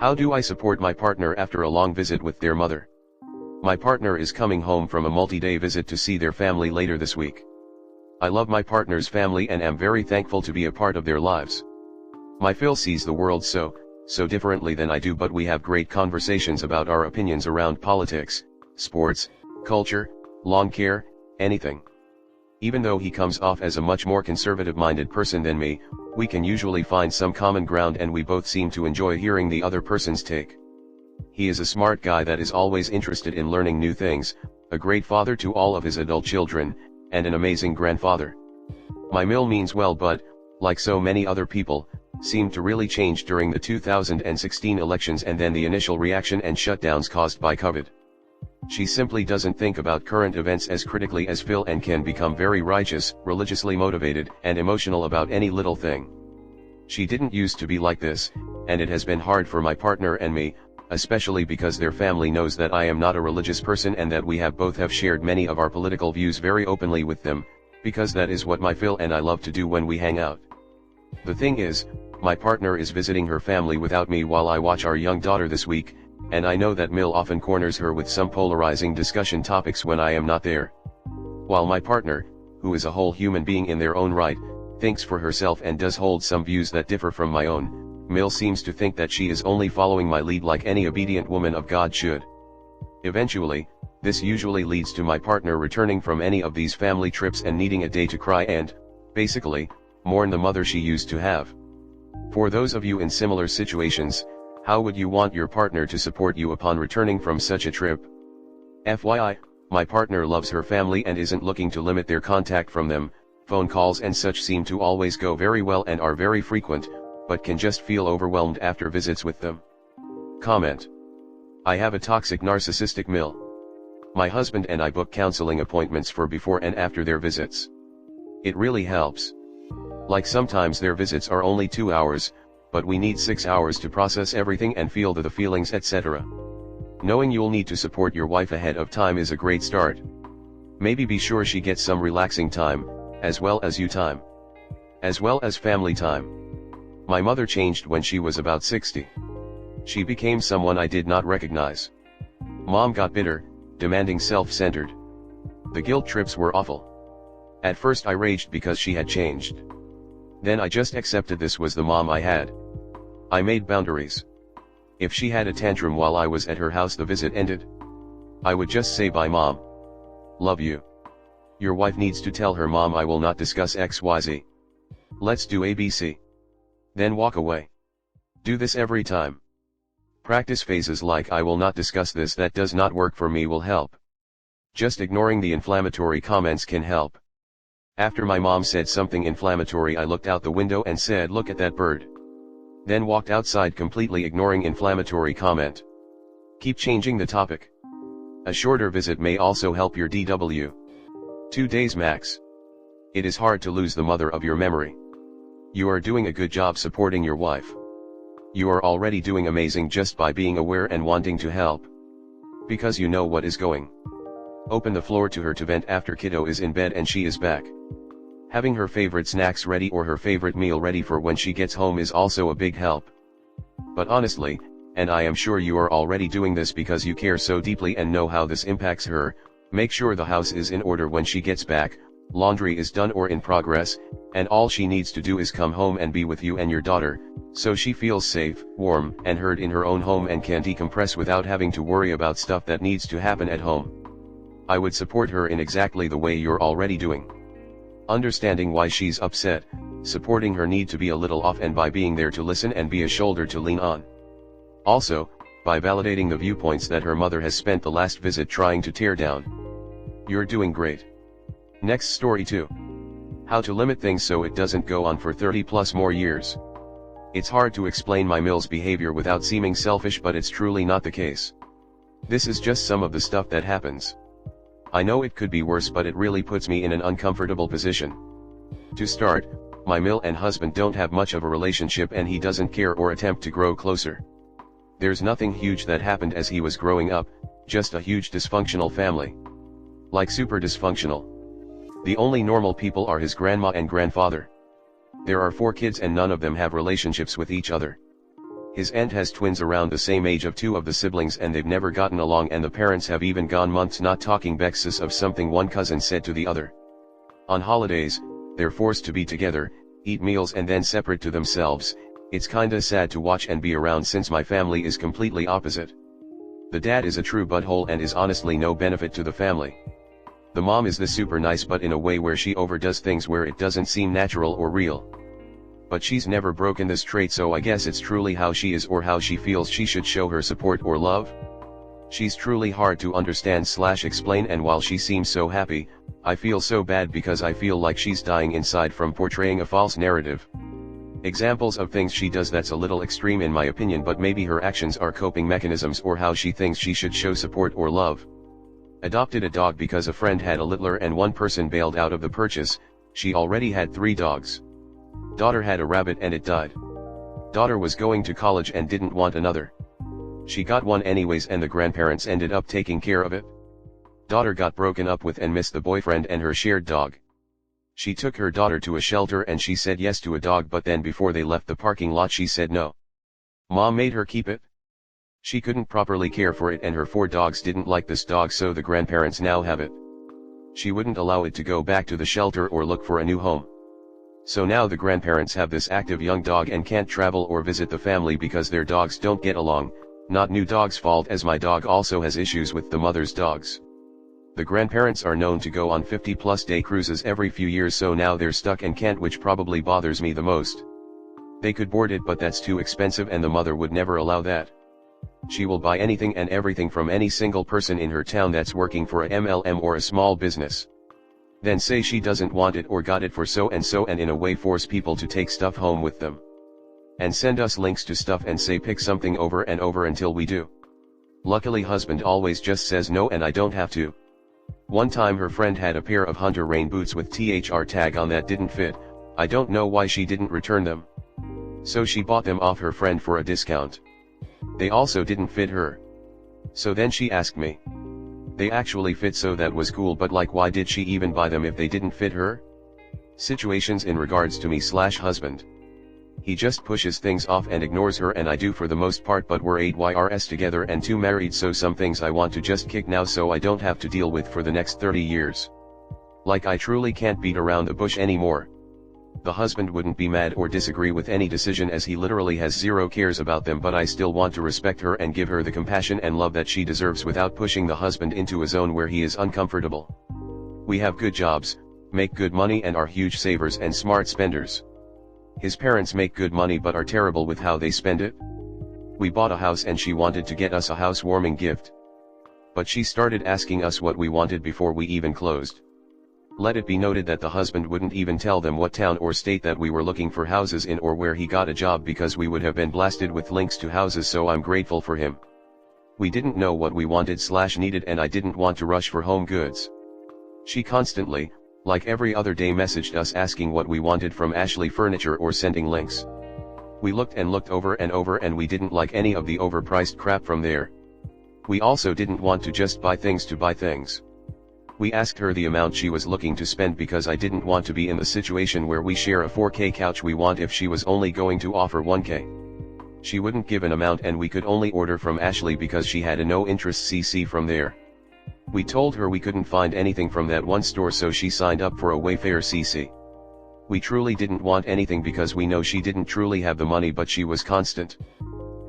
How do I support my partner after a long visit with their mother? My partner is coming home from a multi-day visit to see their family later this week. I love my partner's family and am very thankful to be a part of their lives. My Phil sees the world so differently than I do, but we have great conversations about our opinions around politics, sports, culture, lawn care, anything. Even though he comes off as a much more conservative-minded person than me, we can usually find some common ground and we both seem to enjoy hearing the other person's take. He is a smart guy that is always interested in learning new things, a great father to all of his adult children, and an amazing grandfather. My Mill means well, but, like so many other people, seemed to really change during the 2016 elections and then the initial reaction and shutdowns caused by COVID. She simply doesn't think about current events as critically as Phil and can become very righteous, religiously motivated, and emotional about any little thing. She didn't used to be like this, and it has been hard for my partner and me, especially because their family knows that I am not a religious person and that we have both shared many of our political views very openly with them, because that is what my Phil and I love to do when we hang out. The thing is, my partner is visiting her family without me while I watch our young daughter this week, and I know that Mill often corners her with some polarizing discussion topics when I am not there. While my partner, who is a whole human being in their own right, thinks for herself and does hold some views that differ from my own, Mill seems to think that she is only following my lead like any obedient woman of God should. Eventually, this usually leads to my partner returning from any of these family trips and needing a day to cry and, basically, mourn the mother she used to have. For those of you in similar situations, how would you want your partner to support you upon returning from such a trip? FYI, my partner loves her family and isn't looking to limit their contact from them. Phone calls and such seem to always go very well and are very frequent, but can just feel overwhelmed after visits with them. Comment. I have a toxic narcissistic Mill. My husband and I book counseling appointments for before and after their visits. It really helps. Like sometimes their visits are only 2 hours, but we need 6 hours to process everything and feel the feelings, etc. Knowing you'll need to support your wife ahead of time is a great start. Maybe be sure she gets some relaxing time, as well as you time. As well as family time. My mother changed when she was about 60. She became someone I did not recognize. Mom got bitter, demanding, self-centered. The guilt trips were awful. At first I raged because she had changed. Then I just accepted this was the mom I had. I made boundaries. If she had a tantrum while I was at her house, the visit ended. I would just say, "Bye mom. Love you. Your wife needs to tell her mom I will not discuss XYZ. Let's do ABC." Then walk away. Do this every time. Practice phases like "I will not discuss this, that does not work for me" will help. Just ignoring the inflammatory comments can help. After my mom said something inflammatory, I looked out the window and said, "Look at that bird." Then walked outside, completely ignoring inflammatory comment. Keep changing the topic. A shorter visit may also help your DW. 2 days max. It is hard to lose the mother of your memory. You are doing a good job supporting your wife. You are already doing amazing just by being aware and wanting to help. Because you know what is going. Open the floor to her to vent after kiddo is in bed and she is back. Having her favorite snacks ready or her favorite meal ready for when she gets home is also a big help. But honestly, and I am sure you are already doing this because you care so deeply and know how this impacts her, make sure the house is in order when she gets back, laundry is done or in progress, and all she needs to do is come home and be with you and your daughter, so she feels safe, warm, and heard in her own home and can decompress without having to worry about stuff that needs to happen at home. I would support her in exactly the way you're already doing. Understanding why she's upset, supporting her need to be a little off, and by being there to listen and be a shoulder to lean on. Also, by validating the viewpoints that her mother has spent the last visit trying to tear down. You're doing great. Next story 2. How to limit things so it doesn't go on for 30 plus more years. It's hard to explain my Mill's behavior without seeming selfish, but it's truly not the case. This is just some of the stuff that happens. I know it could be worse, but it really puts me in an uncomfortable position. To start, my Mill and husband don't have much of a relationship and he doesn't care or attempt to grow closer. There's nothing huge that happened as he was growing up, just a huge dysfunctional family. Like super dysfunctional. The only normal people are his grandma and grandfather. There are 4 kids and none of them have relationships with each other. His aunt has twins around the same age of two of the siblings and they've never gotten along and the parents have even gone months not talking because of something one cousin said to the other. On holidays, they're forced to be together, eat meals and then separate to themselves. It's kinda sad to watch and be around since my family is completely opposite. The dad is a true butthole and is honestly no benefit to the family. The mom is the super nice but in a way where she overdoes things where it doesn't seem natural or real. But she's never broken this trait, so I guess it's truly how she is or how she feels she should show her support or love. She's truly hard to understand / explain, and while she seems so happy, I feel so bad because I feel like she's dying inside from portraying a false narrative. Examples of things she does that's a little extreme in my opinion, but maybe her actions are coping mechanisms or how she thinks she should show support or love. Adopted a dog because a friend had a littler and one person bailed out of the purchase. She already had 3 dogs. Daughter had a rabbit and it died. Daughter was going to college and didn't want another. She got one anyways and the grandparents ended up taking care of it. Daughter got broken up with and missed the boyfriend and her shared dog. She took her daughter to a shelter and she said yes to a dog, but then before they left the parking lot she said no. Mom made her keep it. She couldn't properly care for it and her 4 dogs didn't like this dog, so the grandparents now have it. She wouldn't allow it to go back to the shelter or look for a new home. So now the grandparents have this active young dog and can't travel or visit the family because their dogs don't get along. Not new dog's fault, as my dog also has issues with the mother's dogs. The grandparents are known to go on 50+ day cruises every few years, so now they're stuck and can't, which probably bothers me the most. They could board it, but that's too expensive and the mother would never allow that. She will buy anything and everything from any single person in her town that's working for a MLM or a small business. Then say she doesn't want it or got it for so and so, and in a way force people to take stuff home with them. And send us links to stuff and say pick something over and over until we do. Luckily husband always just says no and I don't have to. One time her friend had a pair of Hunter rain boots with THR tag on that didn't fit. I don't know why she didn't return them. So she bought them off her friend for a discount. They also didn't fit her. So then she asked me. They actually fit, so that was cool, but like, why did she even buy them if they didn't fit her? Situations in regards to me / husband. He just pushes things off and ignores her, and I do for the most part, but we're 8 years together and 2 married, so some things I want to just kick now so I don't have to deal with for the next 30 years. Like, I truly can't beat around the bush anymore. The husband wouldn't be mad or disagree with any decision as he literally has 0 cares about them, but I still want to respect her and give her the compassion and love that she deserves without pushing the husband into a zone where he is uncomfortable. We have good jobs, make good money and are huge savers and smart spenders. His parents make good money but are terrible with how they spend it. We bought a house and she wanted to get us a housewarming gift. But she started asking us what we wanted before we even closed. Let it be noted that the husband wouldn't even tell them what town or state that we were looking for houses in or where he got a job, because we would have been blasted with links to houses, so I'm grateful for him. We didn't know what we wanted / needed, and I didn't want to rush for home goods. She constantly, like every other day, messaged us asking what we wanted from Ashley Furniture or sending links. We looked and looked over and over and we didn't like any of the overpriced crap from there. We also didn't want to just buy things to buy things. We asked her the amount she was looking to spend because I didn't want to be in the situation where we share a 4K couch we want if she was only going to offer 1K. She wouldn't give an amount and we could only order from Ashley because she had a no interest CC from there. We told her we couldn't find anything from that one store, so she signed up for a Wayfair CC. We truly didn't want anything because we know she didn't truly have the money, but she was constant.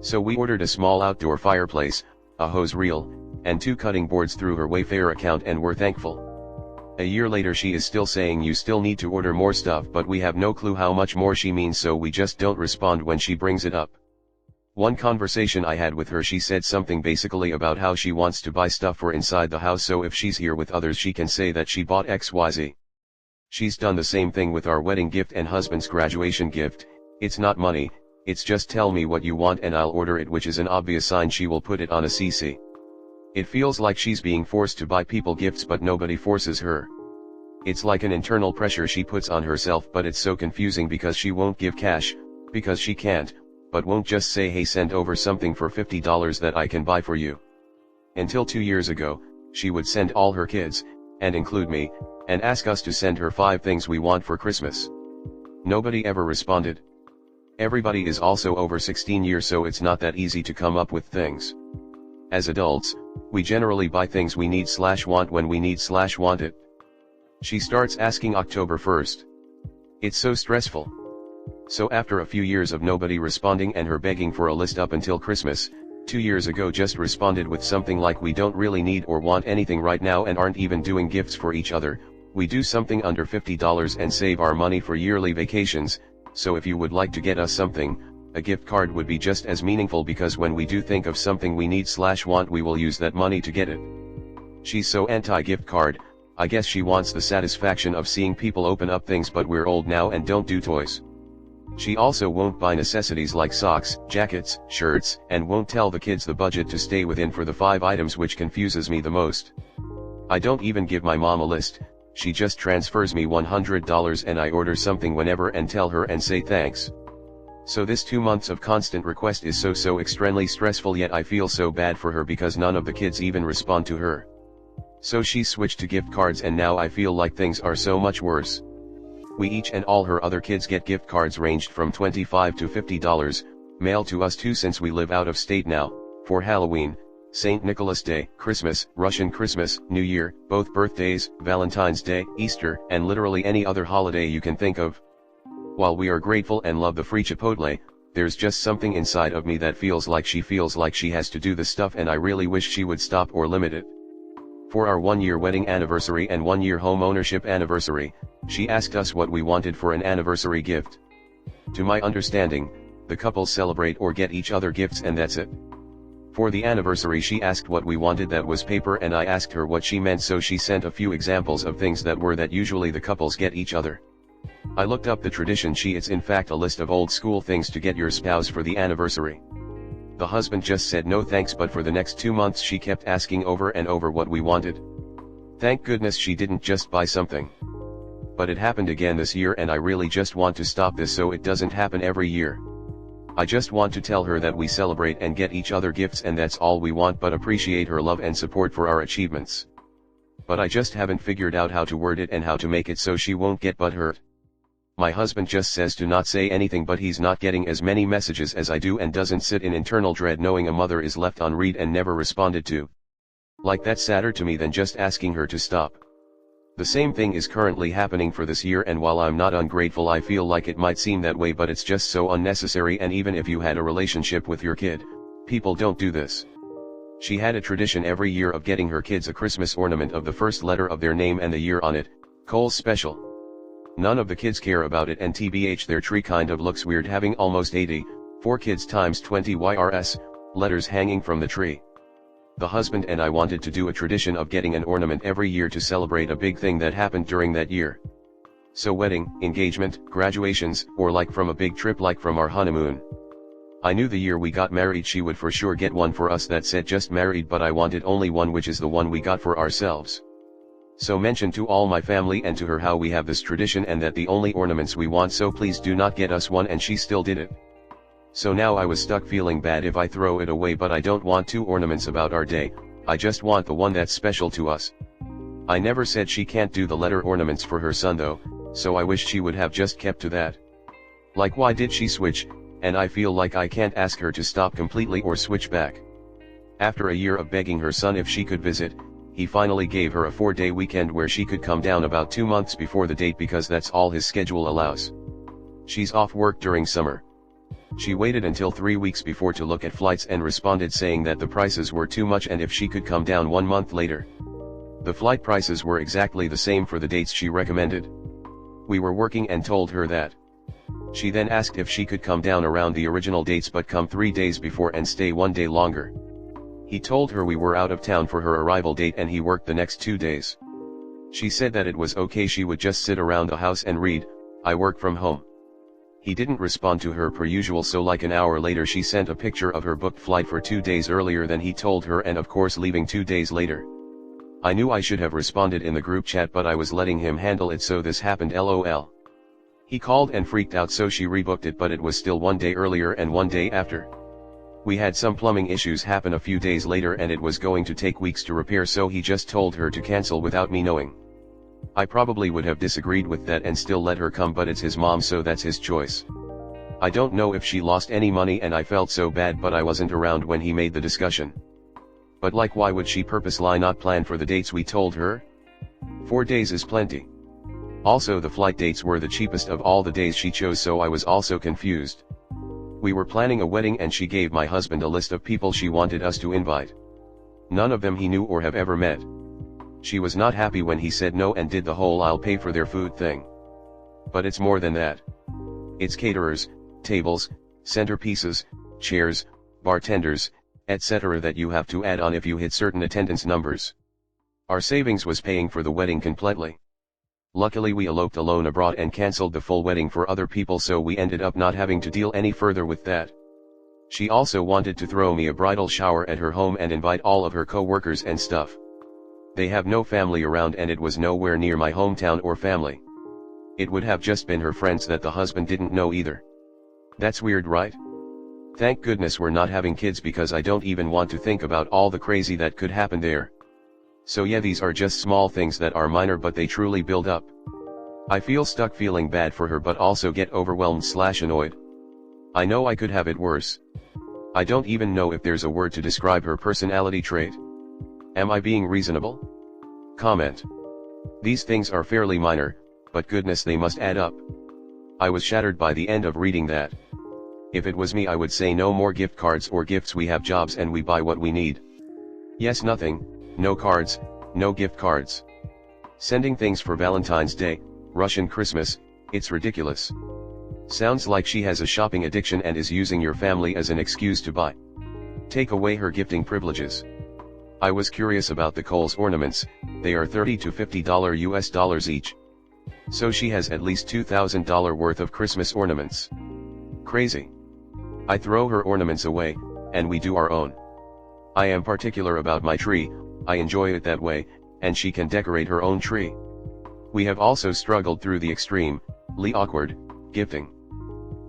So we ordered a small outdoor fireplace, a hose reel, and 2 cutting boards through her Wayfair account and were thankful. A year later she is still saying you still need to order more stuff, but we have no clue how much more she means, so we just don't respond when she brings it up. One conversation I had with her, she said something basically about how she wants to buy stuff for inside the house, so if she's here with others she can say that she bought XYZ. She's done the same thing with our wedding gift and husband's graduation gift. It's not money, it's just tell me what you want and I'll order it, which is an obvious sign she will put it on a CC. It feels like she's being forced to buy people gifts, but nobody forces her. It's like an internal pressure she puts on herself, but it's so confusing because she won't give cash, because she can't, but won't just say hey, send over something for $50 that I can buy for you. Until 2 years ago, she would send all her kids, and include me, and ask us to send her 5 things we want for Christmas. Nobody ever responded. Everybody is also over 16 years, so it's not that easy to come up with things. As adults, we generally buy things we need/want when we need/want it. She starts asking October 1st. It's so stressful. So after a few years of nobody responding and her begging for a list up until Christmas, 2 years ago just responded with something like, we don't really need or want anything right now and aren't even doing gifts for each other, we do something under $50 and save our money for yearly vacations, so if you would like to get us something, a gift card would be just as meaningful, because when we do think of something we need/want, we will use that money to get it. She's so anti-gift card. I guess she wants the satisfaction of seeing people open up things, but we're old now and don't do toys. She also won't buy necessities like socks, jackets, shirts, and won't tell the kids the budget to stay within for the 5 items, which confuses me the most. I don't even give my mom a list, she just transfers me $100 and I order something whenever and tell her and say thanks. So this 2 months of constant request is so extremely stressful, yet I feel so bad for her because none of the kids even respond to her. So she switched to gift cards and now I feel like things are so much worse. We each and all her other kids get gift cards ranged from $25 to $50, mailed to us too since we live out of state now, for Halloween, St. Nicholas Day, Christmas, Russian Christmas, New Year, both birthdays, Valentine's Day, Easter, and literally any other holiday you can think of. While we are grateful and love the free Chipotle, there's just something inside of me that feels like she has to do the stuff, and I really wish she would stop or limit it. For our 1-year wedding anniversary and 1-year home ownership anniversary, she asked us what we wanted for an anniversary gift. To my understanding, the couples celebrate or get each other gifts and that's it. For the anniversary she asked what we wanted, that was paper, and I asked her what she meant, so she sent a few examples of things that usually the couples get each other. I looked up the tradition sheet. It's in fact a list of old school things to get your spouse for the anniversary. The husband just said no thanks, but for the next 2 months she kept asking over and over what we wanted. Thank goodness she didn't just buy something. But it happened again this year and I really just want to stop this so it doesn't happen every year. I just want to tell her that we celebrate and get each other gifts and that's all we want, but appreciate her love and support for our achievements. But I just haven't figured out how to word it and how to make it so she won't get butthurt. My husband just says to not say anything, but he's not getting as many messages as I do and doesn't sit in internal dread knowing a mother is left unread and never responded to. Like, that's sadder to me than just asking her to stop. The same thing is currently happening for this year, and while I'm not ungrateful, I feel like it might seem that way, but it's just so unnecessary. And even if you had a relationship with your kid, people don't do this. She had a tradition every year of getting her kids a Christmas ornament of the first letter of their name and the year on it, Cole's special. None of the kids care about it, and tbh their tree kind of looks weird having almost 80, 4 kids times 20 YRS, letters hanging from the tree. The husband and I wanted to do a tradition of getting an ornament every year to celebrate a big thing that happened during that year. So wedding, engagement, graduations, or like from a big trip like from our honeymoon. I knew the year we got married she would for sure get one for us that said just married, but I wanted only one, which is the one we got for ourselves. So mentioned to all my family and to her how we have this tradition and that the only ornaments we want, so please do not get us one, and she still did it. So now I was stuck feeling bad if I throw it away, but I don't want 2 ornaments about our day, I just want the one that's special to us. I never said she can't do the letter ornaments for her son though, so I wish she would have just kept to that. Like, why did she switch? And I feel like I can't ask her to stop completely or switch back. After a year of begging her son if she could visit, he finally gave her a 4-day weekend where she could come down about 2 months before the date because that's all his schedule allows. She's off work during summer. She waited until 3 weeks before to look at flights and responded saying that the prices were too much and if she could come down 1 month later. The flight prices were exactly the same for the dates she recommended. We were working and told her that. She then asked if she could come down around the original dates but come 3 days before and stay 1 day longer. He told her we were out of town for her arrival date and he worked the next 2 days. She said that it was okay, she would just sit around the house and read, I work from home. He didn't respond to her per usual, so like an hour later she sent a picture of her booked flight for 2 days earlier than he told her, and of course leaving 2 days later. I knew I should have responded in the group chat, but I was letting him handle it, so this happened LOL. He called and freaked out, so she rebooked it, but it was still 1 day earlier and 1 day after. We had some plumbing issues happen a few days later and it was going to take weeks to repair, so he just told her to cancel without me knowing. I probably would have disagreed with that and still let her come, but it's his mom, so that's his choice. I don't know if she lost any money and I felt so bad, but I wasn't around when he made the discussion. But like, why would she purposely not plan for the dates we told her? 4 days is plenty. Also, the flight dates were the cheapest of all the days she chose, so I was also confused. We were planning a wedding and she gave my husband a list of people she wanted us to invite. None of them he knew or have ever met. She was not happy when he said no and did the whole "I'll pay for their food" thing. But it's more than that. It's caterers, tables, centerpieces, chairs, bartenders, etc. that you have to add on if you hit certain attendance numbers. Our savings was paying for the wedding completely. Luckily we eloped alone abroad and cancelled the full wedding for other people, so we ended up not having to deal any further with that. She also wanted to throw me a bridal shower at her home and invite all of her co-workers and stuff. They have no family around and it was nowhere near my hometown or family. It would have just been her friends that the husband didn't know either. That's weird, right? Thank goodness we're not having kids, because I don't even want to think about all the crazy that could happen there. So yeah, these are just small things that are minor, but they truly build up. I feel stuck, feeling bad for her, but also get overwhelmed/annoyed. I know I could have it worse. I don't even know if there's a word to describe her personality trait. Am I being reasonable? Comment. These things are fairly minor, but goodness, they must add up. I was shattered by the end of reading that. If it was me, I would say no more gift cards or gifts. We have jobs and we buy what we need. Yes, nothing, no cards, no gift cards. Sending things for Valentine's Day, Russian Christmas, it's ridiculous. Sounds like she has a shopping addiction and is using your family as an excuse to buy. Take away her gifting privileges. I was curious about the Kohl's ornaments. They are $30 to $50 US dollars each. So she has at least $2,000 worth of Christmas ornaments. Crazy. I throw her ornaments away, and we do our own. I am particular about my tree, I enjoy it that way, and she can decorate her own tree. We have also struggled through the extremely awkward gifting.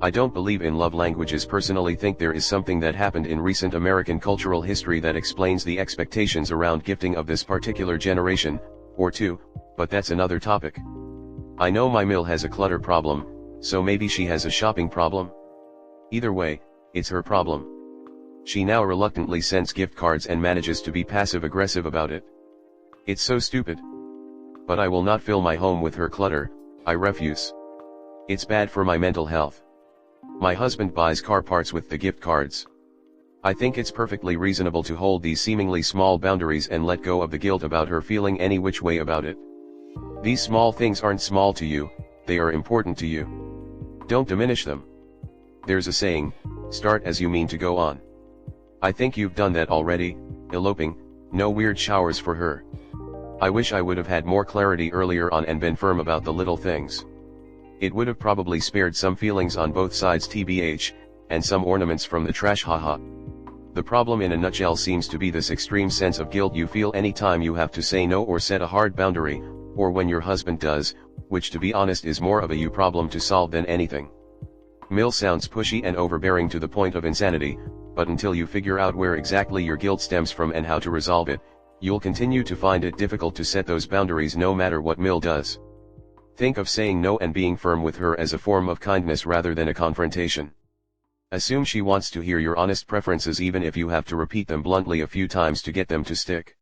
I don't believe in love languages personally. Think there is something that happened in recent American cultural history that explains the expectations around gifting of this particular generation, or two, but that's another topic. I know my Mill has a clutter problem, so maybe she has a shopping problem. Either way, it's her problem. She now reluctantly sends gift cards and manages to be passive-aggressive about it. It's so stupid. But I will not fill my home with her clutter, I refuse. It's bad for my mental health. My husband buys car parts with the gift cards. I think it's perfectly reasonable to hold these seemingly small boundaries and let go of the guilt about her feeling any which way about it. These small things aren't small to you, they are important to you. Don't diminish them. There's a saying, start as you mean to go on. I think you've done that already, eloping, no weird showers for her. I wish I would have had more clarity earlier on and been firm about the little things. It would have probably spared some feelings on both sides tbh, and some ornaments from the trash, haha. The problem in a nutshell seems to be this extreme sense of guilt you feel anytime you have to say no or set a hard boundary, or when your husband does, which to be honest is more of a you problem to solve than anything. Mill sounds pushy and overbearing to the point of insanity, but until you figure out where exactly your guilt stems from and how to resolve it, you'll continue to find it difficult to set those boundaries no matter what Mill does. Think of saying no and being firm with her as a form of kindness rather than a confrontation. Assume she wants to hear your honest preferences even if you have to repeat them bluntly a few times to get them to stick.